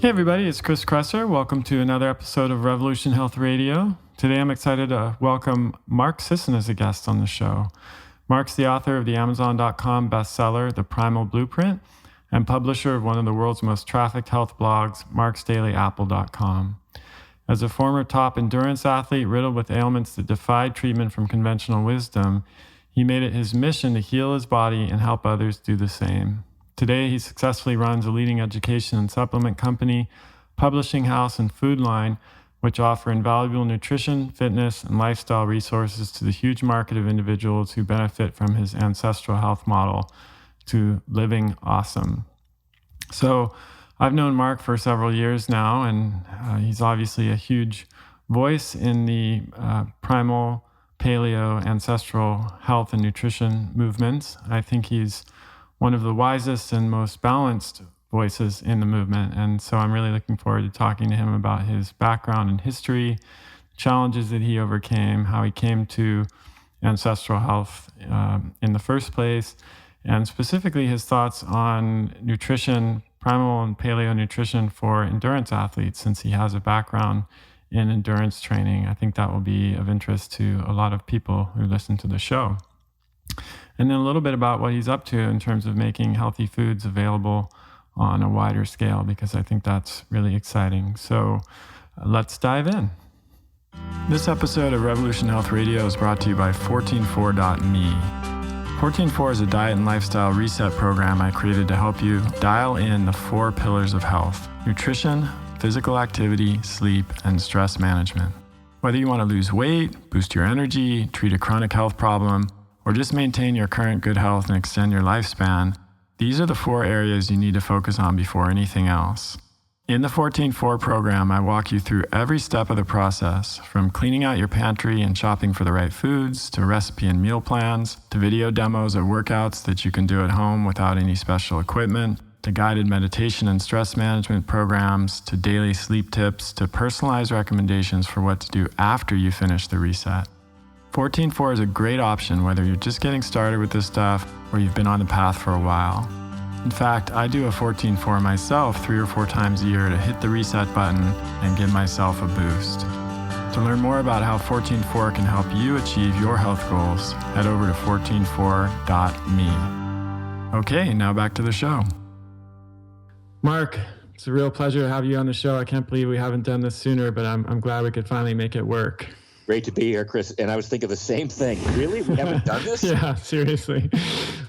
Hey everybody, it's Chris Kresser. Welcome to another episode of Revolution Health Radio. Today I'm excited to welcome Mark Sisson as a guest on the show. Mark's the author of the Amazon.com bestseller, The Primal Blueprint, and publisher of one of the world's most trafficked health blogs, marksdailyapple.com. As a former top endurance athlete riddled with ailments that defied treatment from conventional wisdom, he made it his mission to heal his body and help others do the same. Today, he successfully runs a leading education and supplement company, publishing house, and food line, which offer invaluable nutrition, fitness, and lifestyle resources to the huge market of individuals who benefit from his ancestral health model to living awesome. So I've known Mark for several years now, and he's obviously a huge voice in the primal, paleo, ancestral health and nutrition movements. I think he's one of the wisest and most balanced voices in the movement. And so I'm really looking forward to talking to him about his background and history, challenges that he overcame, how he came to ancestral health in the first place, and specifically his thoughts on nutrition, primal and paleo nutrition for endurance athletes, since he has a background in endurance training. I think that will be of interest to a lot of people who listen to the show. And then a little bit about what he's up to in terms of making healthy foods available on a wider scale, because I think that's really exciting. So let's dive in. This episode of Revolution Health Radio is brought to you by 144.me. 144 is a diet and lifestyle reset program I created to help you dial in the 4 pillars of health: nutrition, physical activity, sleep, and stress management. Whether you want to lose weight, boost your energy, treat a chronic health problem, or just maintain your current good health and extend your lifespan, these are the 4 areas you need to focus on before anything else. In the 144 program, I walk you through every step of the process, from cleaning out your pantry and shopping for the right foods, to recipe and meal plans, to video demos of workouts that you can do at home without any special equipment, to guided meditation and stress management programs, to daily sleep tips, to personalized recommendations for what to do after you finish the reset. 144 is a great option whether you're just getting started with this stuff or you've been on the path for a while. In fact, I do a 144 myself 3 or 4 times a year to hit the reset button and give myself a boost. To learn more about how 144 can help you achieve your health goals, head over to 144.me. Okay, now back to the show. Mark, it's a real pleasure to have you on the show. I can't believe we haven't done this sooner, but I'm glad we could finally make it work. Great to be here, Chris. And I was thinking the same thing. Really? We haven't done this? Yeah, seriously.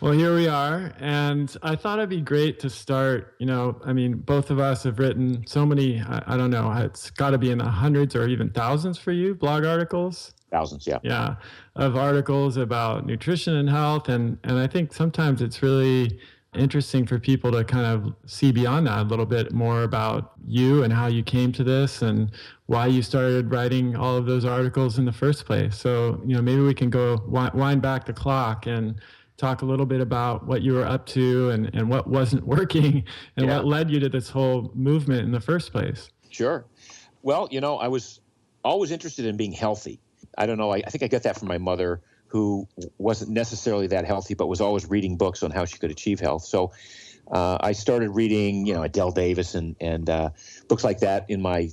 Well, here we are. And I thought it'd be great to start, both of us have written so many, I don't know, it's got to be in the hundreds or even thousands for you, blog articles. Thousands, yeah. Yeah, of articles about nutrition and health. And I think sometimes it's really interesting for people to kind of see beyond that a little bit more about you and how you came to this and why you started writing all of those articles in the first place. So, maybe we can go wind back the clock and talk a little bit about what you were up to and what wasn't working and what led you to this whole movement in the first place. Sure. Well, I was always interested in being healthy. I don't know. I think I got that from my mother, who wasn't necessarily that healthy, but was always reading books on how she could achieve health. So I started reading, Adele Davis and books like that in my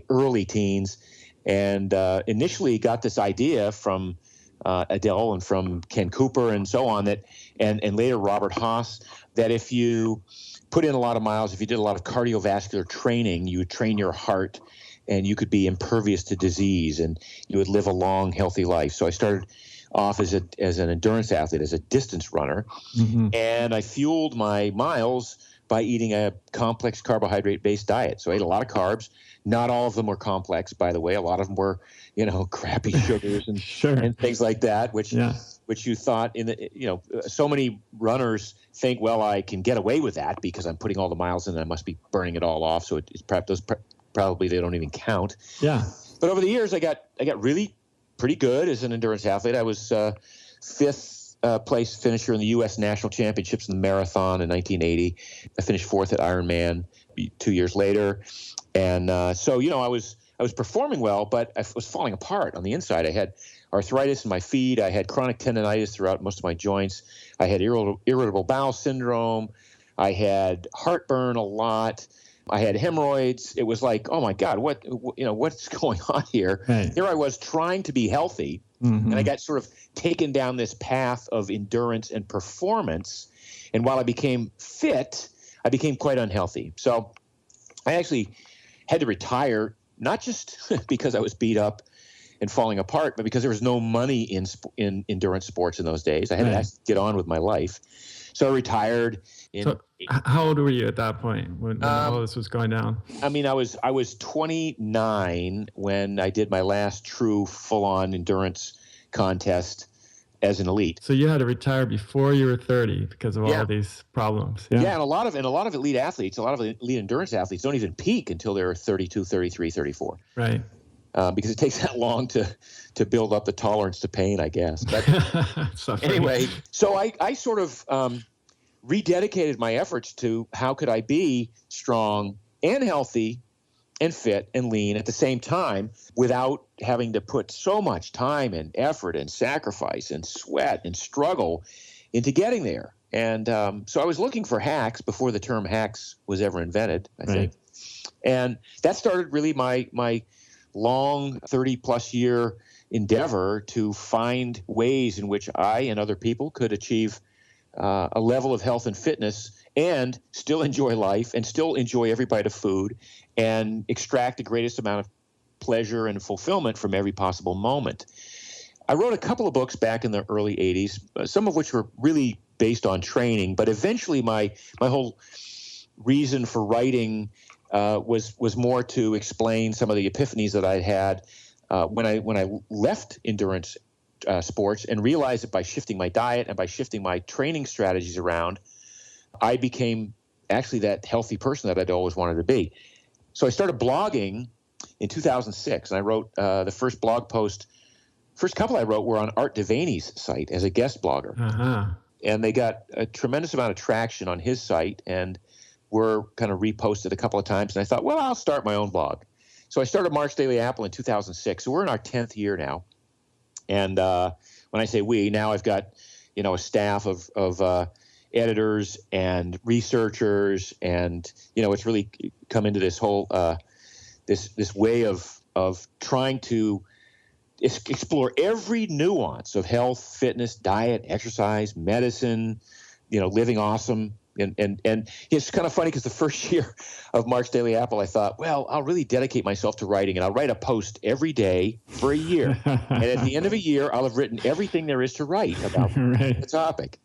early teens, and initially got this idea from Adele and from Ken Cooper and so on, that and later Robert Haas, that if you put in a lot of miles, if you did a lot of cardiovascular training, you would train your heart and you could be impervious to disease and you would live a long, healthy life. So I started off as an endurance athlete, as a distance runner. Mm-hmm. And I fueled my miles by eating a complex carbohydrate-based diet. So I ate a lot of carbs. Not all of them were complex, by the way. A lot of them were, crappy sugars and, and things like that, which you thought so many runners think, well, I can get away with that because I'm putting all the miles in and I must be burning it all off. So it's probably they don't even count. Yeah. But over the years, I got really pretty good as an endurance athlete. I was 5th place finisher in the U.S. National Championships in the marathon in 1980. I finished 4th at Ironman 2 years later. And so I was performing well, but I was falling apart on the inside. I had arthritis in my feet. I had chronic tendonitis throughout most of my joints. I had irritable bowel syndrome. I had heartburn a lot. I had hemorrhoids. It was like, oh my God, what's going on here? Right. Here I was trying to be healthy, and I got sort of taken down this path of endurance and performance. And while I became fit, I became quite unhealthy. So I actually had to retire, not just because I was beat up and falling apart, but because there was no money in endurance sports in those days. I had to get on with my life. So I retired. How old were you at that point when all this was going down? I mean, I was 29 when I did my last true full-on endurance contest as an elite. So you had to retire before you were 30 because of all these problems. Yeah, and a lot of elite athletes, a lot of elite endurance athletes don't even peak until they're 32, 33, 34. Right. Because it takes that long to build up the tolerance to pain, I guess. But anyway, so I sort of rededicated my efforts to how could I be strong and healthy and fit and lean at the same time without having to put so much time and effort and sacrifice and sweat and struggle into getting there. And so I was looking for hacks before the term hacks was ever invented, I think. And that started really my long 30-plus year endeavor to find ways in which I and other people could achieve a level of health and fitness and still enjoy life and still enjoy every bite of food and extract the greatest amount of pleasure and fulfillment from every possible moment. I wrote a couple of books back in the early 80s, some of which were really based on training, but eventually my whole reason for writing was more to explain some of the epiphanies that I'd had when I left endurance sports and realized that by shifting my diet and by shifting my training strategies around, I became actually that healthy person that I'd always wanted to be. So I started blogging in 2006, and I wrote the first couple I wrote were on Art Devaney's site as a guest blogger. And they got a tremendous amount of traction on his site and were kind of reposted a couple of times. And I thought, well, I'll start my own blog. So I started Mark's Daily Apple in 2006. So we're in our 10th year now. And when I say we, now I've got, a staff of editors and researchers, and it's really come into this whole this way of trying to explore every nuance of health, fitness, diet, exercise, medicine, living awesome. And it's kind of funny because the first year of Mark's Daily Apple, I thought, well, I'll really dedicate myself to writing, and I'll write a post every day for a year. And at the end of a year, I'll have written everything there is to write about the topic.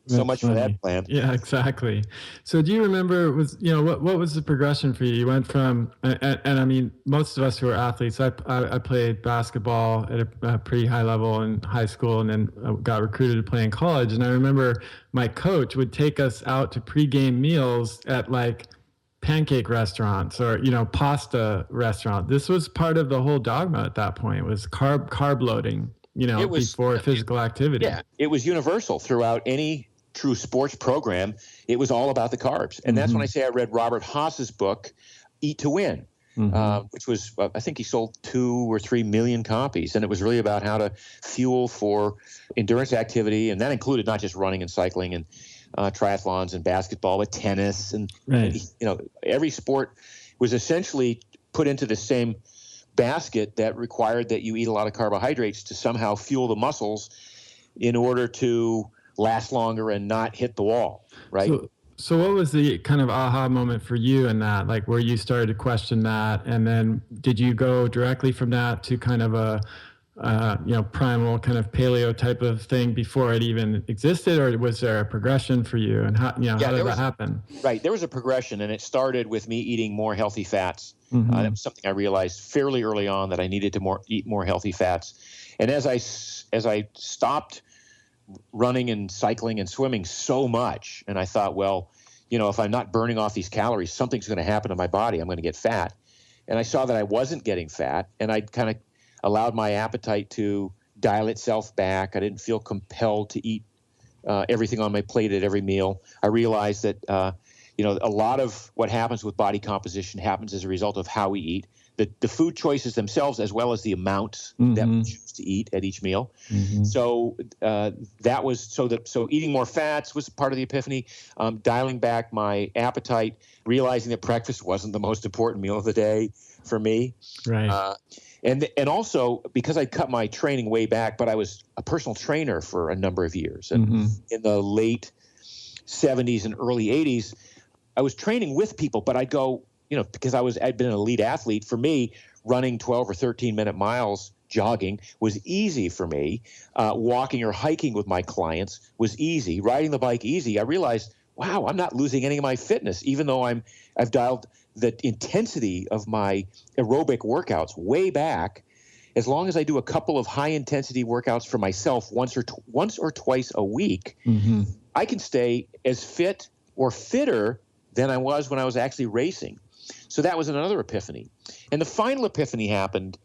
So much funny. For that plan. Yeah, exactly. So do you remember what was the progression for you? You went from, and I mean, most of us who are athletes, I played basketball at a pretty high level in high school, and then got recruited to play in college. And I remember my coach would take us out to pregame meals at like pancake restaurants or, pasta restaurant. This was part of the whole dogma at that point. It was carb loading, before physical activity. Yeah, it was universal throughout any true sports program. It was all about the carbs. And that's when I say I read Robert Haas's book, Eat to Win, which was, I think he sold 2 or 3 million copies. And it was really about how to fuel for endurance activity. And that included not just running and cycling and triathlons and basketball, but tennis. And, every sport was essentially put into the same basket that required that you eat a lot of carbohydrates to somehow fuel the muscles in order to last longer and not hit the wall, right? So what was the kind of aha moment for you in that, like where you started to question that? And then did you go directly from that to kind of a, primal kind of paleo type of thing before it even existed? Or was there a progression for you? And how did that happen? Right. There was a progression, and it started with me eating more healthy fats. That was something I realized fairly early on, that I needed to eat more healthy fats. And as I stopped running and cycling and swimming so much, and I thought, well, if I'm not burning off these calories, something's going to happen to my body. I'm going to get fat. And I saw that I wasn't getting fat, and I kind of allowed my appetite to dial itself back. I didn't feel compelled to eat everything on my plate at every meal. I realized that a lot of what happens with body composition happens as a result of how we eat, the food choices themselves, as well as the amounts that we choose to eat at each meal. So so eating more fats was part of the epiphany. Dialing back my appetite, realizing that breakfast wasn't the most important meal of the day for me. Right. And also because I cut my training way back, but I was a personal trainer for a number of years. And in the late 70s and early 80s, I was training with people, but I'd go, because I'd been an elite athlete. For me, running 12 or 13-minute miles, jogging was easy for me. Walking or hiking with my clients was easy. Riding the bike, easy. I realized, wow, I'm not losing any of my fitness, even though I've dialed the intensity of my aerobic workouts way back. As long as I do a couple of high-intensity workouts for myself once or twice a week, I can stay as fit or fitter than I was when I was actually racing. So that was another epiphany. And the final epiphany happened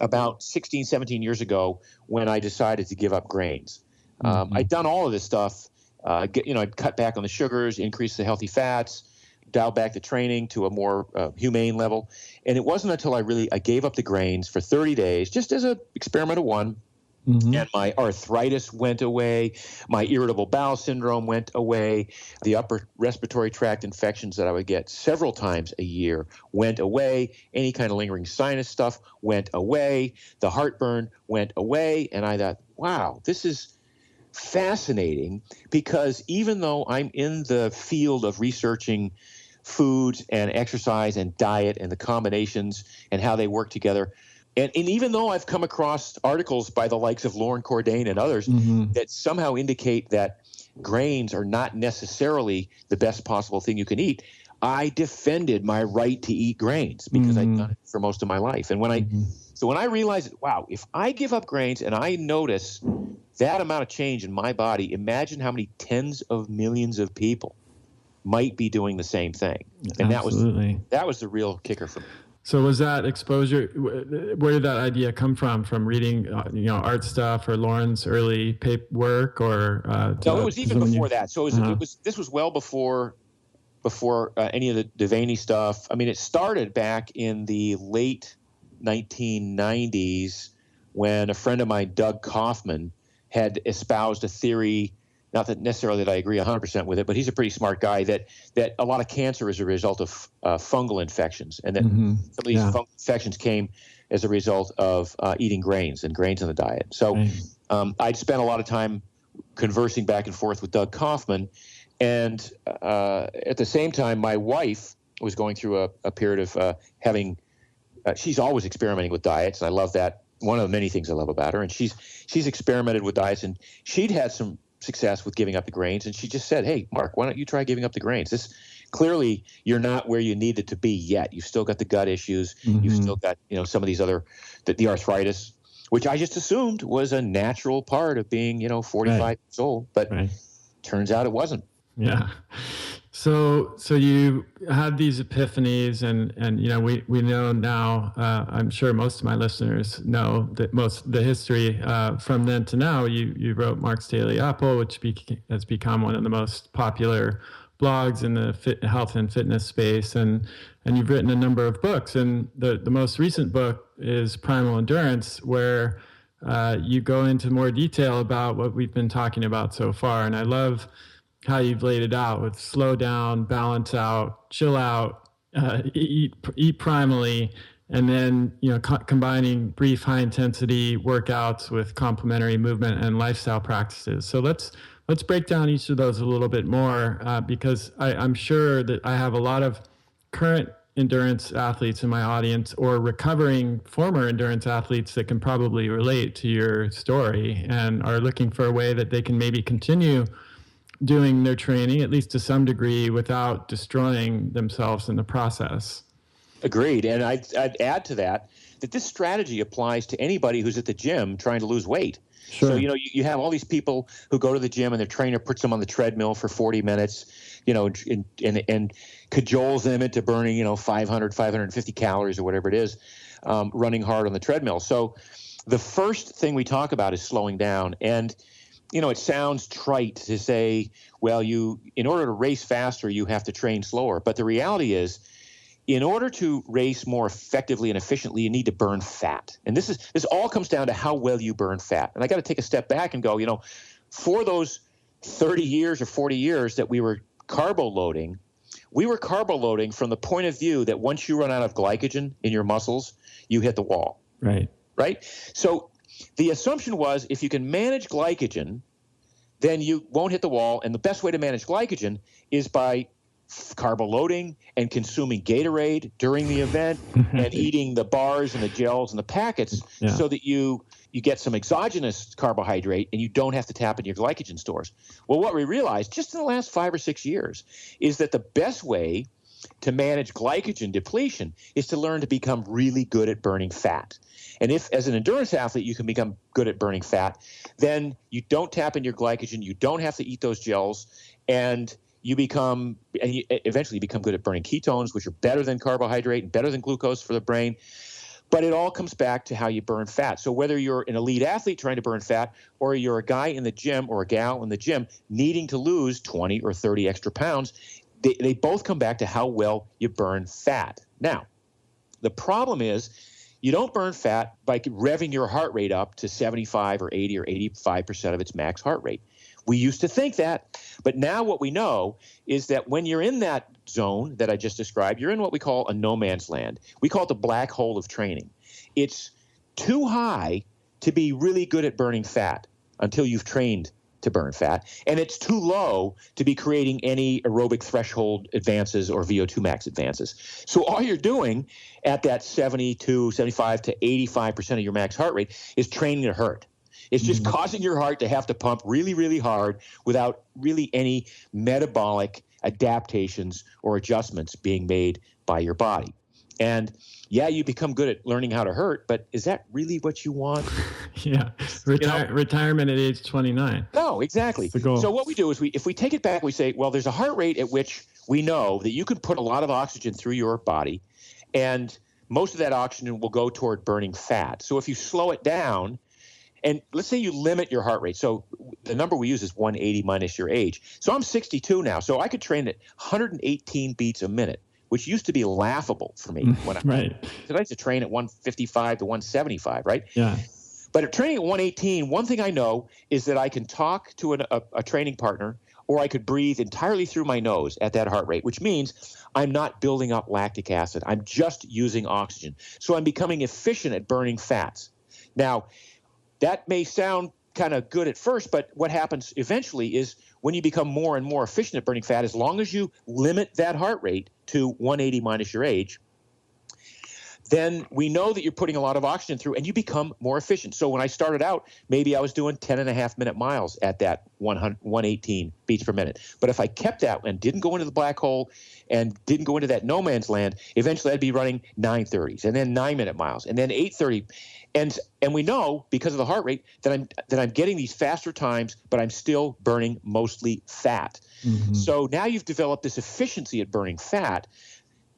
about 16, 17 years ago when I decided to give up grains. I'd done all of this stuff. I'd cut back on the sugars, increase the healthy fats, dial back the training to a more humane level. And it wasn't until I gave up the grains for 30 days, just as an experiment of one, and my arthritis went away, my irritable bowel syndrome went away, the upper respiratory tract infections that I would get several times a year went away, any kind of lingering sinus stuff went away, the heartburn went away, and I thought, wow, this is fascinating, because even though I'm in the field of researching foods and exercise and diet and the combinations and how they work together, and even though I've come across articles by the likes of Lauren Cordain and others that somehow indicate that grains are not necessarily the best possible thing you can eat, I defended my right to eat grains because I'd done it for most of my life. And when I realized, wow, if I give up grains and I notice that amount of change in my body, imagine how many tens of millions of people might be doing the same thing. And Absolutely. that was the real kicker for me. So was that exposure, where did that idea come from? From reading, art stuff or Lauren's early work, or? No, it was even before that. So this was well before any of the Devaney stuff. I mean, it started back in the late 1990s when a friend of mine, Doug Kaufman, had espoused a theory, not that necessarily that I agree 100% with it, but he's a pretty smart guy, that a lot of cancer is a result of fungal infections, and that some of these fungal infections came as a result of eating grains in the diet. So I'd spent a lot of time conversing back and forth with Doug Kaufman, and at the same time, my wife was going through a period of having she's always experimenting with diets, and I love that. One of the many things I love about her, and she's experimented with diets, and she'd had some success with giving up the grains, and she just said, "Hey, Mark, why don't you try giving up the grains? This clearly you're not where you needed to be yet. You've still got the gut issues. You've still got some of these other the arthritis, which I just assumed was a natural part of being 45 years old, but turns out it wasn't." Yeah. So you had these epiphanies, and we know now. I'm sure most of my listeners know that the history from then to now. You wrote Mark's Daily Apple, which has become one of the most popular blogs in the health and fitness space, and you've written a number of books. And the most recent book is Primal Endurance, where you go into more detail about what we've been talking about so far. And I love how you've laid it out with slow down, balance out, chill out, eat primally, and then combining brief high intensity workouts with complementary movement and lifestyle practices. So let's break down each of those a little bit more, because I'm sure that I have a lot of current endurance athletes in my audience, or recovering former endurance athletes, that can probably relate to your story and are looking for a way that they can maybe continue doing their training, at least to some degree, without destroying themselves in the process. Agreed. And I'd add to that this strategy applies to anybody who's at the gym trying to lose weight. Sure. So, you have all these people who go to the gym and their trainer puts them on the treadmill for 40 minutes, and cajoles them into burning, 500, 550 calories or whatever it is, running hard on the treadmill. So the first thing we talk about is slowing down. And it sounds trite to say, well, in order to race faster, you have to train slower. But the reality is, in order to race more effectively and efficiently, you need to burn fat. And this all comes down to how well you burn fat. And I got to take a step back and go, for those 30 years or 40 years that we were carbo loading from the point of view that once you run out of glycogen in your muscles, you hit the wall. Right? So the assumption was if you can manage glycogen, then you won't hit the wall. And the best way to manage glycogen is by carbo loading and consuming Gatorade during the event and eating the bars and the gels and the packets so that you get some exogenous carbohydrate and you don't have to tap into your glycogen stores. Well, what we realized just in the last 5 or 6 years is that the best way to manage glycogen depletion is to learn to become really good at burning fat. And if, as an endurance athlete, you can become good at burning fat, then you don't tap into your glycogen, you don't have to eat those gels, and you eventually become good at burning ketones, which are better than carbohydrate and better than glucose for the brain. But it all comes back to how you burn fat. So whether you're an elite athlete trying to burn fat, or you're a guy in the gym or a gal in the gym needing to lose 20 or 30 extra pounds, they both come back to how well you burn fat. Now, the problem is you don't burn fat by revving your heart rate up to 75 or 80 or 85% of its max heart rate. We used to think that, but now what we know is that when you're in that zone that I just described, you're in what we call a no man's land. We call it the black hole of training. It's too high to be really good at burning fat until you've trained to burn fat, and it's too low to be creating any aerobic threshold advances or VO2 max advances. So all you're doing at that 75 to 85% of your max heart rate is training to hurt. It's just causing your heart to have to pump really, really hard without really any metabolic adaptations or adjustments being made by your body. And yeah, you become good at learning how to hurt, but is that really what you want? Retirement at age 29. No, exactly. That's the goal. So what we do is if we take it back, we say, well, there's a heart rate at which we know that you can put a lot of oxygen through your body, and most of that oxygen will go toward burning fat. So if you slow it down, and let's say you limit your heart rate. So the number we use is 180 minus your age. So I'm 62 now. So I could train at 118 beats a minute, which used to be laughable for me when I used to train at 155 to 175, right? Yeah. But at training at 118, one thing I know is that I can talk to a training partner, or I could breathe entirely through my nose at that heart rate, which means I'm not building up lactic acid. I'm just using oxygen. So I'm becoming efficient at burning fats. Now, that may sound kind of good at first, but what happens eventually is when you become more and more efficient at burning fat, as long as you limit that heart rate to 180 minus your age, then we know that you're putting a lot of oxygen through and you become more efficient. So when I started out, maybe I was doing 10.5-minute miles at that 118 beats per minute. But if I kept that and didn't go into the black hole and didn't go into that no man's land, eventually I'd be running 9:30s and then 9-minute miles and then 8:30. And we know because of the heart rate that I'm getting these faster times, but I'm still burning mostly fat. Mm-hmm. So now you've developed this efficiency at burning fat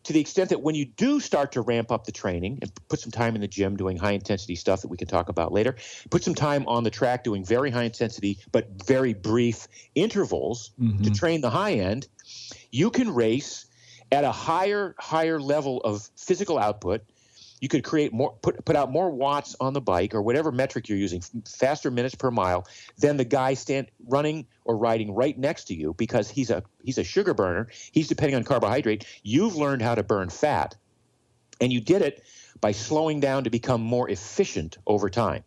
to the extent that when you do start to ramp up the training and put some time in the gym doing high intensity stuff that we can talk about later, put some time on the track doing very high intensity but very brief intervals to train the high end, you can race at a higher level of physical output. You could create more, put out more watts on the bike or whatever metric you're using, faster minutes per mile than the guy running or riding right next to you because he's a sugar burner. He's depending on carbohydrate. You've learned how to burn fat, and you did it by slowing down to become more efficient over time.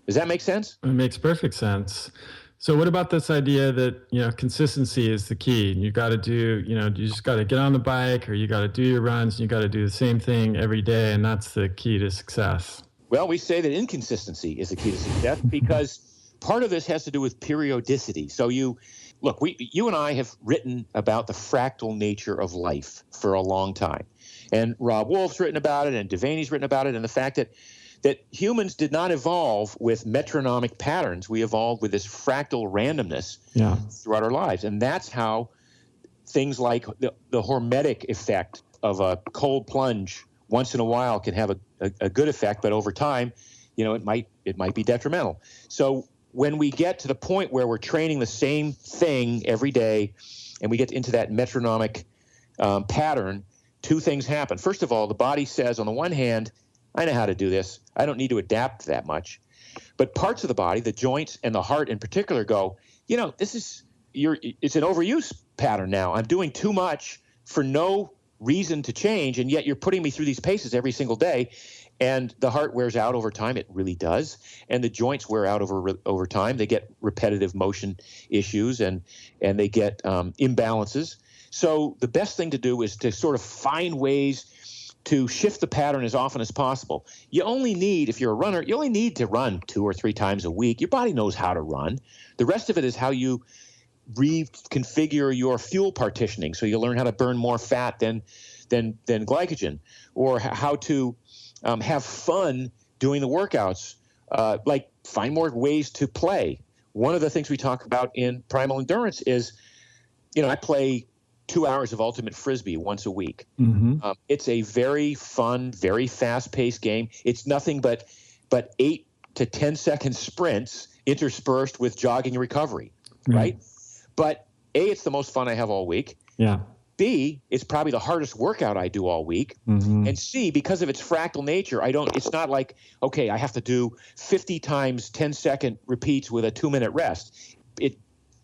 Does that make sense? It makes perfect sense. So what about this idea that, consistency is the key? You got to do, you just got to get on the bike or you got to do your runs and you got to do the same thing every day. And that's the key to success. Well, we say that inconsistency is the key to success because part of this has to do with periodicity. So you and I have written about the fractal nature of life for a long time. And Rob Wolf's written about it and Devaney's written about it, and the fact that humans did not evolve with metronomic patterns. We evolved with this fractal randomness throughout our lives. And that's how things like the hormetic effect of a cold plunge once in a while can have a good effect, but over time, it might be detrimental. So when we get to the point where we're training the same thing every day and we get into that metronomic pattern, two things happen. First of all, the body says, on the one hand, I know how to do this. I don't need to adapt that much. But parts of the body, the joints and the heart in particular, go, it's an overuse pattern now. I'm doing too much for no reason to change, and yet you're putting me through these paces every single day. And the heart wears out over time. It really does. And the joints wear out over time. They get repetitive motion issues, and they get imbalances. So the best thing to do is to sort of find ways to shift the pattern as often as possible. You only need, if you're a runner, you only need to run 2 or 3 times a week. Your body knows how to run. The rest of it is how you reconfigure your fuel partitioning. So you learn how to burn more fat than glycogen, or how to have fun doing the workouts, like find more ways to play. One of the things we talk about in Primal Endurance is, I play 2 hours of ultimate frisbee once a week. Mm-hmm. It's a very fun, very fast-paced game. It's nothing but 8 to 10 second sprints interspersed with jogging and recovery, right? But A, it's the most fun I have all week. Yeah. B, it's probably the hardest workout I do all week. Mm-hmm. And C, because of its fractal nature, it's not like, okay, I have to do 50 times 10-second repeats with a 2-minute rest. It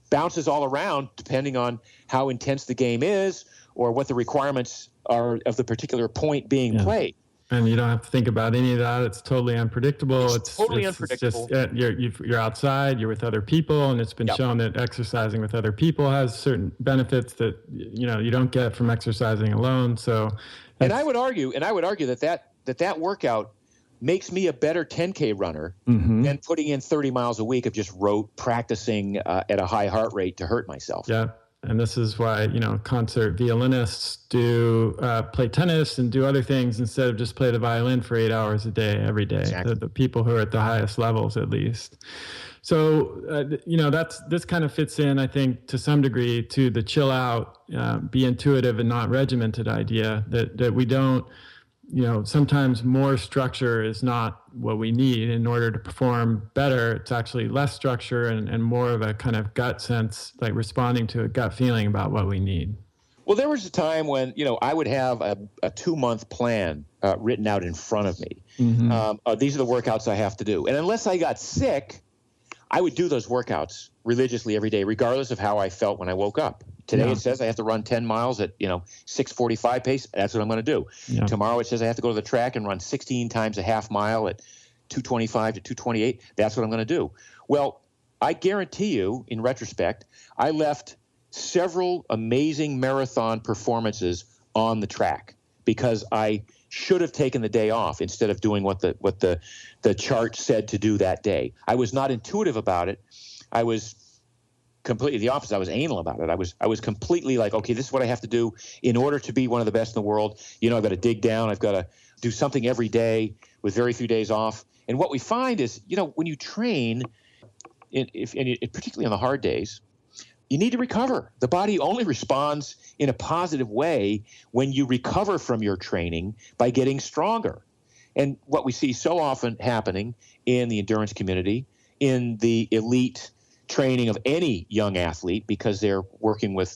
bounces all around depending on how intense the game is or what the requirements are of the particular point being played. And you don't have to think about any of that. It's totally unpredictable. It's totally unpredictable. It's just, you're outside, you're with other people, and it's been shown that exercising with other people has certain benefits that you don't get from exercising alone. So, and I would argue that workout makes me a better 10K runner than putting in 30 miles a week of just practicing at a high heart rate to hurt myself. Yeah. And this is why, concert violinists play tennis and do other things instead of just play the violin for 8 hours a day, every day. Exactly. The people who are at the highest levels, at least. So, this kind of fits in, I think, to some degree to the chill out, be intuitive and not regimented idea that we don't, sometimes more structure is not what we need in order to perform better. It's actually less structure and more of a kind of gut sense, like responding to a gut feeling about what we need. Well, there was a time when, I would have a 2-month plan written out in front of me. Mm-hmm. These are the workouts I have to do. And unless I got sick, I would do those workouts religiously every day, regardless of how I felt when I woke up. Today it says I have to run 10 miles at 6:45 pace. That's what I'm going to do. Yeah. Tomorrow it says I have to go to the track and run 16 times a half mile at 2:25 to 2:28. That's what I'm going to do. Well, I guarantee you, in retrospect, I left several amazing marathon performances on the track because I should have taken the day off instead of doing what the chart said to do that day. I was not intuitive about it. I was completely the opposite. I was anal about it. I was completely like, okay, this is what I have to do in order to be one of the best in the world. I've got to dig down. I've got to do something every day with very few days off. And what we find is, when you train, particularly on the hard days, you need to recover. The body only responds in a positive way when you recover from your training by getting stronger. And what we see so often happening in the endurance community, in the elite training of any young athlete, because they're working with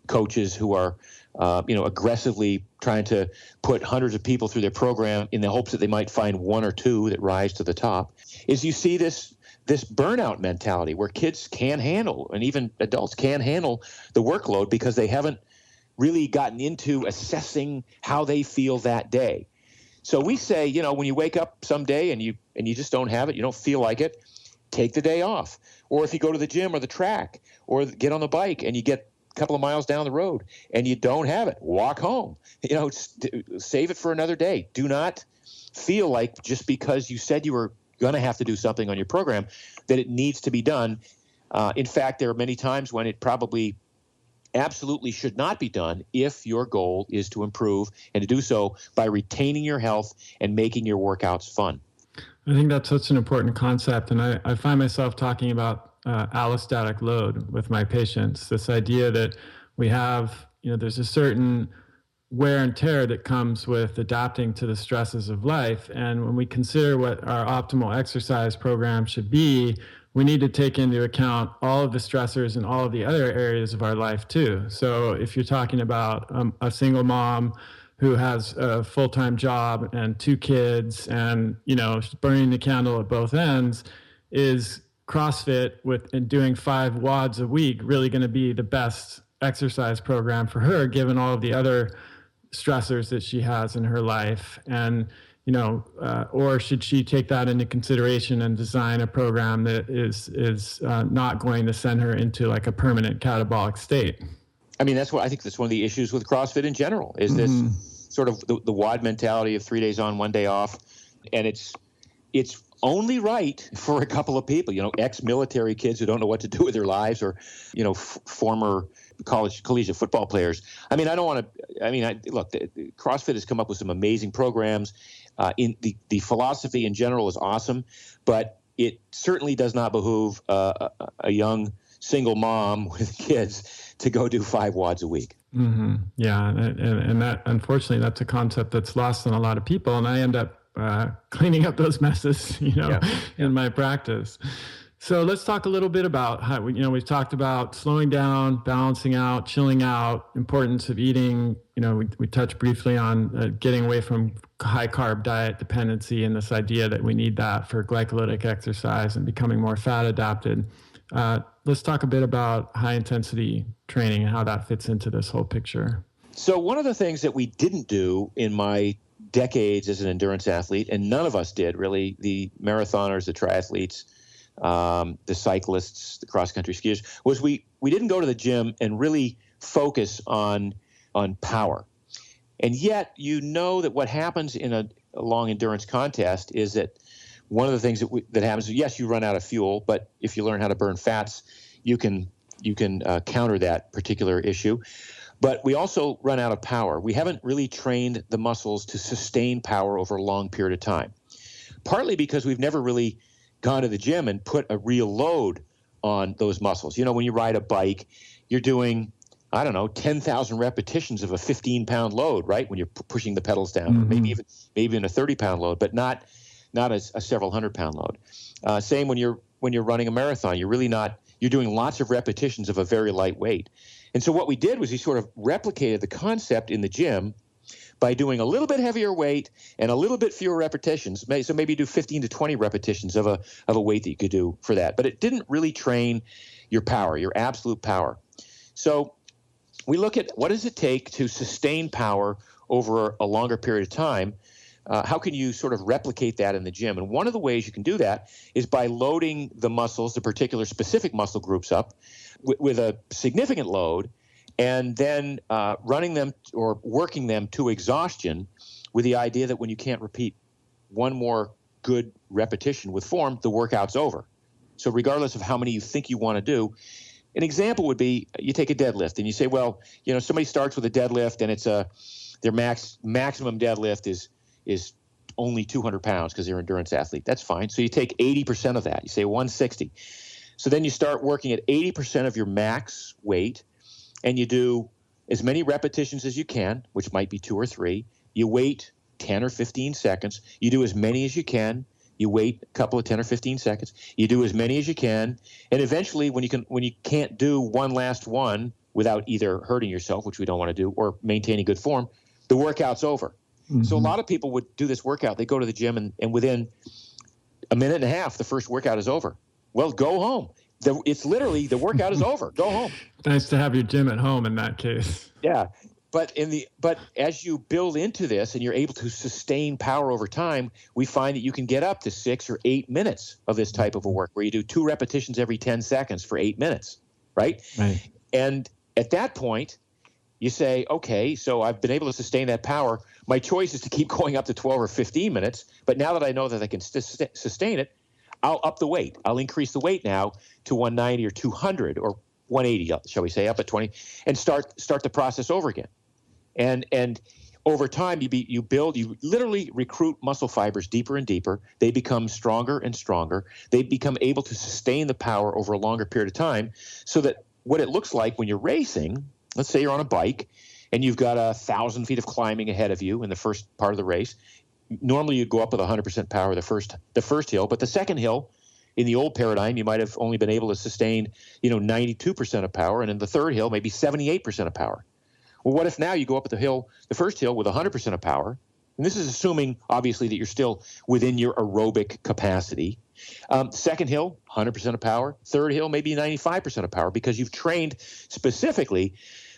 coaches who are, aggressively trying to put hundreds of people through their program in the hopes that they might find 1 or 2 that rise to the top, is you see this burnout mentality where kids can handle, and even adults can handle the workload because they haven't really gotten into assessing how they feel that day. So we say, when you wake up someday and you just don't have it, you don't feel like it, take the day off. Or if you go to the gym or the track or get on the bike and you get a couple of miles down the road and you don't have it, walk home. Save it for another day. Do not feel like just because you said you were going to have to do something on your program that it needs to be done. In fact, there are many times when it probably absolutely should not be done if your goal is to improve, and to do so by retaining your health and making your workouts fun. I think that's such an important concept. And I find myself talking about allostatic load with my patients, this idea that we have, there's a certain wear and tear that comes with adapting to the stresses of life. And when we consider what our optimal exercise program should be, we need to take into account all of the stressors and all of the other areas of our life too. So if you're talking about a single mom who has a full-time job and 2 kids and, she's burning the candle at both ends, is CrossFit and doing 5 WODs a week really going to be the best exercise program for her, given all of the other stressors that she has in her life? And, or should she take that into consideration and design a program that is not going to send her into like a permanent catabolic state? I mean, I think that's one of the issues with CrossFit in general, is this sort of the WOD mentality of 3 days on, 1 day off. And it's only right for a couple of people, ex-military kids who don't know what to do with their lives, or, former collegiate football players. I mean, look, CrossFit has come up with some amazing programs. In the philosophy in general is awesome, but it certainly does not behoove a young single mom with kids to go do 5 WODs a week. Mm-hmm. Yeah. And that, unfortunately, that's a concept that's lost on a lot of people. And I end up cleaning up those messes, in my practice. So let's talk a little bit about how, we've talked about slowing down, balancing out, chilling out, importance of eating. We touched briefly on getting away from high carb diet dependency and this idea that we need that for glycolytic exercise and becoming more fat adapted. Let's talk a bit about high intensity training and how that fits into this whole picture. So one of the things that we didn't do in my decades as an endurance athlete, and none of us did really, the marathoners, the triathletes, the cyclists, the cross-country skiers, was we didn't go to the gym and really focus on power. And yet, that what happens in a long endurance contest is that one of the things that happens is, yes, you run out of fuel, but if you learn how to burn fats, you can counter that particular issue. But we also run out of power. We haven't really trained the muscles to sustain power over a long period of time, partly because we've never really gone to the gym and put a real load on those muscles. When you ride a bike, you're doing, 10,000 repetitions of a 15-pound load, right? When you're pushing the pedals down, or maybe even a 30-pound load, but not a several 100-pound load. Same when you're running a marathon. You're doing lots of repetitions of a very light weight. And so what we did was we sort of replicated the concept in the gym by doing a little bit heavier weight and a little bit fewer repetitions. So maybe do 15 to 20 repetitions of a weight that you could do for that. But it didn't really train your power, your absolute power. So we look at what does it take to sustain power over a longer period of time. How can you sort of replicate that in the gym? And one of the ways you can do that is by loading the muscles, the particular specific muscle groups up with a significant load, and then running them or working them to exhaustion with the idea that when you can't repeat one more good repetition with form, the workout's over. So regardless of how many you think you want to do, an example would be you take a deadlift and you say, well, somebody starts with a deadlift and it's their maximum deadlift is only 200 pounds because they're an endurance athlete. That's fine. So you take 80% of that. You say 160. So then you start working at 80% of your max weight, and you do as many repetitions as you can, which might be 2 or 3. You wait 10 or 15 seconds. You do as many as you can. You wait a couple of 10 or 15 seconds. You do as many as you can. And eventually, when you can't do one last one without either hurting yourself, which we don't want to do, or maintaining good form, the workout's over. Mm-hmm. So a lot of people would do this workout. They go to the gym, and within a minute and a half, the first workout is over. Well, go home. It's literally the workout is over. Go home. Nice to have your gym at home in that case. Yeah. But as you build into this and you're able to sustain power over time, we find that you can get up to 6 or 8 minutes of this type of a work where you do 2 repetitions every 10 seconds for 8 minutes, right? And at that point, you say, okay, so I've been able to sustain that power. My choice is to keep going up to 12 or 15 minutes. But now that I know that I can sustain it, I'll up the weight. I'll increase the weight now to 190 or 200 or 180, shall we say, up at 20, and start the process over again. And over time, you literally recruit muscle fibers deeper and deeper. They become stronger and stronger. They become able to sustain the power over a longer period of time, so that what it looks like when you're racing, let's say you're on a bike and you've got 1,000 feet of climbing ahead of you in the first part of the race. Normally you'd go up with 100% power the first hill, but the second hill, in the old paradigm, you might have only been able to sustain 92% of power, and in the third hill, maybe 78% of power. Well, what if now you go up the first hill with 100% of power? And this is assuming, obviously, that you're still within your aerobic capacity. Second hill, 100% of power. Third hill, maybe 95% of power, because you've trained specifically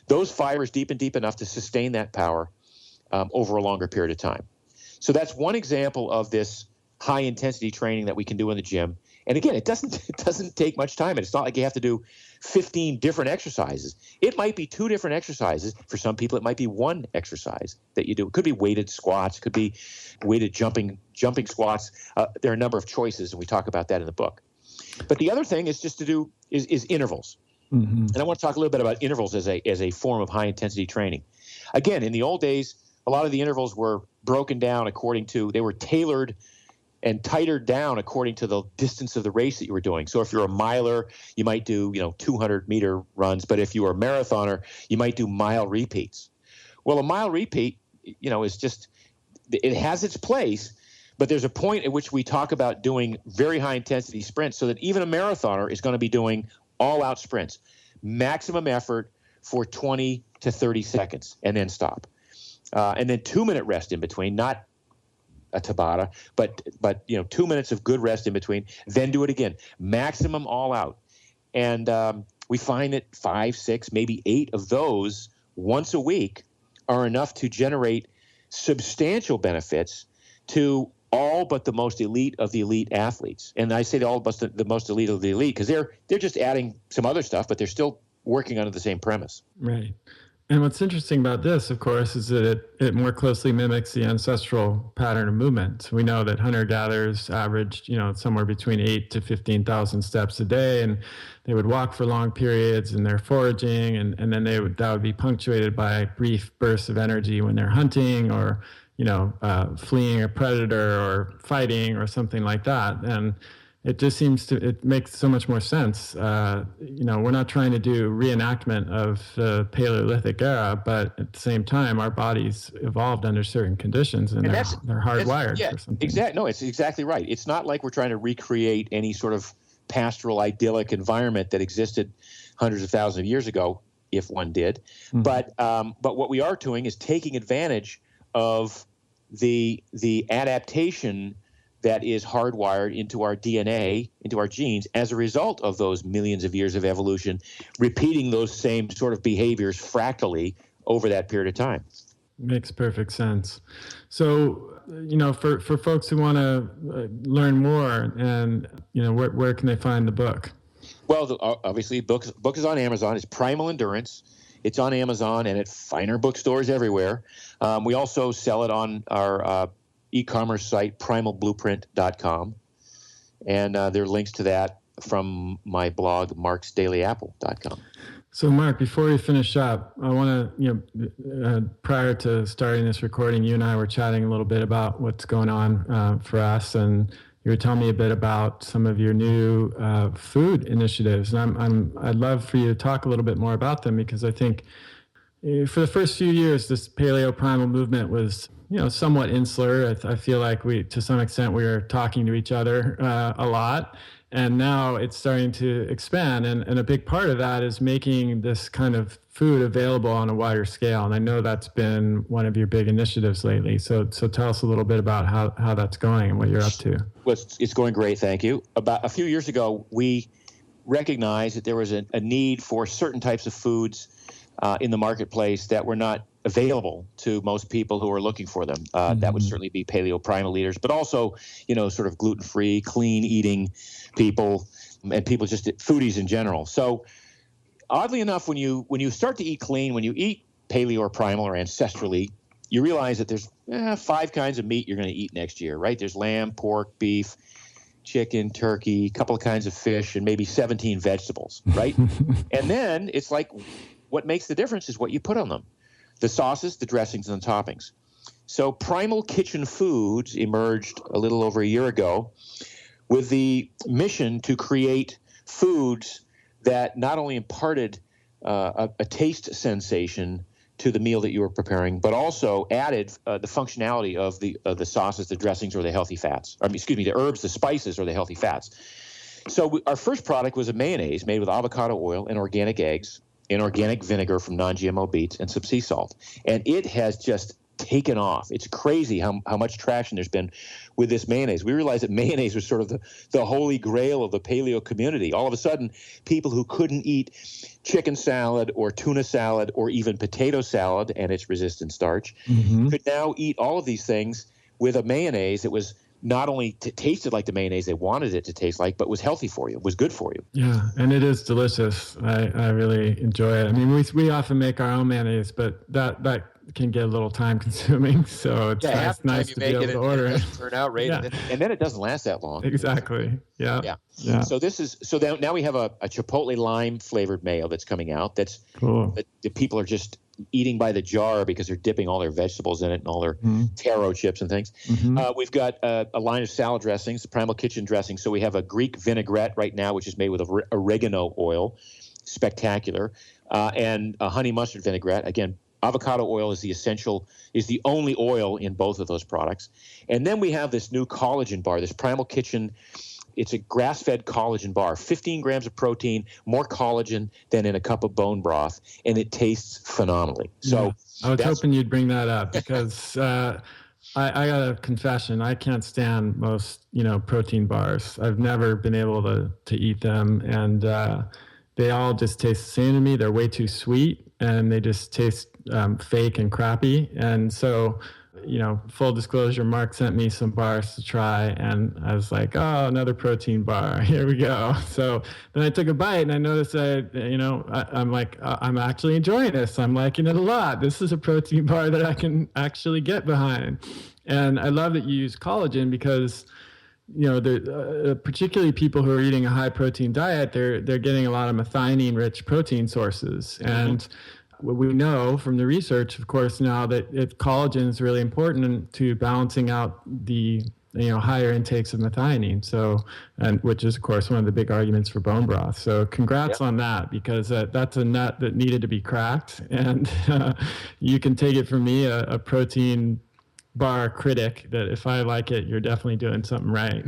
those fibers deep enough to sustain that power over a longer period of time. So that's one example of this high-intensity training that we can do in the gym. And again, it doesn't take much time. And it's not like you have to do 15 different exercises. It might be 2 different exercises. For some people, it might be 1 exercise that you do. It could be weighted squats, could be weighted jumping squats. There are a number of choices, and we talk about that in the book. But the other thing is just to do is intervals. Mm-hmm. And I want to talk a little bit about intervals as a form of high-intensity training. Again, in the old days, a lot of the intervals were broken down they were tailored and titered down according to the distance of the race that you were doing. So if you're a miler, you might do 200-meter runs. But if you were a marathoner, you might do mile repeats. Well, a mile repeat, is just, it has its place, but there's a point at which we talk about doing very high-intensity sprints so that even a marathoner is going to be doing all-out sprints, maximum effort for 20 to 30 seconds, and then stop. And then 2-minute rest in between, not a Tabata, but 2 minutes of good rest in between, then do it again. Maximum all out. And we find that 5, 6, maybe 8 of those once a week are enough to generate substantial benefits to all but the most elite of the elite athletes. And I say all but the most elite of the elite because they're just adding some other stuff, but they're still working under the same premise. Right. And what's interesting about this, of course, is that it more closely mimics the ancestral pattern of movement. We know that hunter-gatherers averaged, somewhere between 8 to 15,000 steps a day, and they would walk for long periods, and they're foraging, and then that would be punctuated by brief bursts of energy when they're hunting or, fleeing a predator or fighting or something like that. And it just it makes so much more sense. We're not trying to do reenactment of the Paleolithic era, but at the same time, our bodies evolved under certain conditions, and they're hardwired for something. Exactly. No, it's exactly right. It's not like we're trying to recreate any sort of pastoral, idyllic environment that existed hundreds of thousands of years ago, if one did. Mm-hmm. But what we are doing is taking advantage of the adaptation that is hardwired into our DNA, into our genes, as a result of those millions of years of evolution, repeating those same sort of behaviors fractally over that period of time. Makes perfect sense. So, for folks who want to learn more, and where can they find the book? Well, obviously, book is on Amazon. It's Primal Endurance. It's on Amazon and at finer bookstores everywhere. We also sell it on our e-commerce site, primalblueprint.com. And there are links to that from my blog, marksdailyapple.com. So, Mark, before we finish up, I want to, prior to starting this recording, you and I were chatting a little bit about what's going on for us, and you were telling me a bit about some of your new food initiatives. And I'd love for you to talk a little bit more about them, because I think for the first few years, this paleo primal movement was, somewhat insular. I feel like to some extent, we were talking to each other a lot. And now it's starting to expand. And a big part of that is making this kind of food available on a wider scale. And I know that's been one of your big initiatives lately. So tell us a little bit about how that's going and what you're up to. Well, it's going great, thank you. About a few years ago, we recognized that there was a need for certain types of foods in the marketplace that were not available to most people who are looking for them. That would certainly be paleo primal eaters, but also, sort of gluten-free, clean eating people, and people just foodies in general. So oddly enough, when you start to eat clean, when you eat paleo or primal or ancestrally, you realize that there's 5 kinds of meat you're going to eat next year, right? There's lamb, pork, beef, chicken, turkey, a couple of kinds of fish, and maybe 17 vegetables, right? And then it's like, what makes the difference is what you put on them. The sauces, the dressings, and the toppings. So Primal Kitchen Foods emerged a little over a year ago with the mission to create foods that not only imparted a taste sensation to the meal that you were preparing, but also added the functionality of the sauces, the dressings, or the healthy fats. The herbs, the spices, or the healthy fats. So our first product was a mayonnaise made with avocado oil and organic eggs. in organic vinegar from non-GMO beets, and some sea salt. And it has just taken off. It's crazy how much traction there's been with this mayonnaise. We realized that mayonnaise was sort of the holy grail of the paleo community. All of a sudden, people who couldn't eat chicken salad or tuna salad or even potato salad and its resistant starch could now eat all of these things with a mayonnaise that was not only tasted like the mayonnaise they wanted it to taste like, but was healthy for you, was good for you. Yeah, and it is delicious. I really enjoy it. I mean, we often make our own mayonnaise, but that can get a little time consuming. So it's nice to be able to order it. Turn out right, and then it doesn't last that long. Exactly. Yeah. So now we have a chipotle lime flavored mayo that's coming out. That's cool. That people are just eating by the jar because they're dipping all their vegetables in it and all their taro chips and things. We've got a line of salad dressings, the Primal Kitchen dressing. So we have a Greek vinaigrette right now, which is made with oregano oil, spectacular, and a honey mustard vinaigrette. Again, avocado oil is the only oil in both of those products. And then we have this new collagen bar, this Primal Kitchen. It's a grass-fed collagen bar, 15 grams of protein, more collagen than in a cup of bone broth, and it tastes phenomenally. So I was hoping you'd bring that up because I got a confession. I can't stand most, protein bars. I've never been able to eat them, and they all just taste the same to me. They're way too sweet, and they just taste fake and crappy. And so, full disclosure, Mark sent me some bars to try, and I was like, oh, another protein bar. Here we go. So then I took a bite, and I noticed I'm like, I'm actually enjoying this. I'm liking it a lot. This is a protein bar that I can actually get behind. And I love that you use collagen because particularly people who are eating a high protein diet, they're getting a lot of methionine rich protein sources. And we know from the research, of course, now that collagen is really important to balancing out the higher intakes of methionine. So, and which is of course one of the big arguments for bone broth. So, congrats on that, because that's a nut that needed to be cracked. And you can take it from me, a protein bar critic, that if I like it, you're definitely doing something right.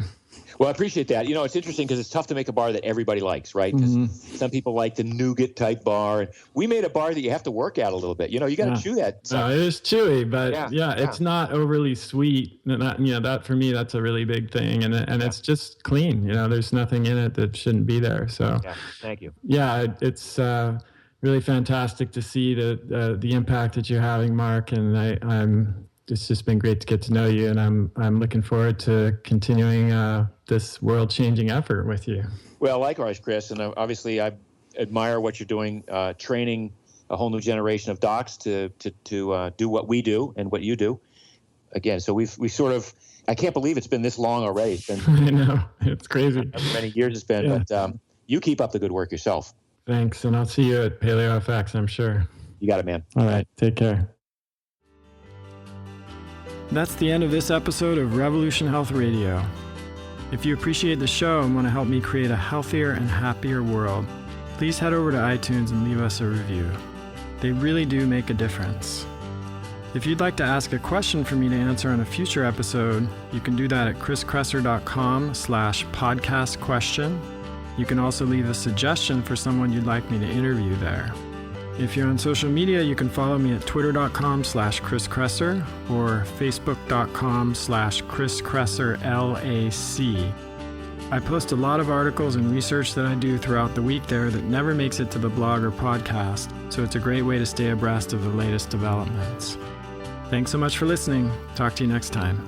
Well, I appreciate that. It's interesting because it's tough to make a bar that everybody likes, right? Because some people like the nougat type bar, and we made a bar that you have to work at a little bit. You got to chew that. No, it is chewy, but it's not overly sweet. That for me, that's a really big thing, and it's just clean. There's nothing in it that shouldn't be there. So, thank you. Yeah, it's really fantastic to see the impact that you're having, Mark, and it's just been great to get to know you, and I'm looking forward to continuing this world-changing effort with you. Well, likewise, Chris, and obviously I admire what you're doing, training a whole new generation of docs to do what we do and what you do. Again, so we sort of, I can't believe it's been this long already. It's been, I know, it's crazy. However many years it's been, but you keep up the good work yourself. Thanks, and I'll see you at Paleo FX, I'm sure. You got it, man. All right, take care. That's the end of this episode of Revolution Health Radio. If you appreciate the show and want to help me create a healthier and happier world, please head over to iTunes and leave us a review. They really do make a difference. If you'd like to ask a question for me to answer on a future episode, you can do that at chriskresser.com/podcast question. You can also leave a suggestion for someone you'd like me to interview there. If you're on social media, you can follow me at twitter.com/Chris Kresser or facebook.com/Chris Kresser LAC. I post a lot of articles and research that I do throughout the week there that never makes it to the blog or podcast, so it's a great way to stay abreast of the latest developments. Thanks so much for listening. Talk to you next time.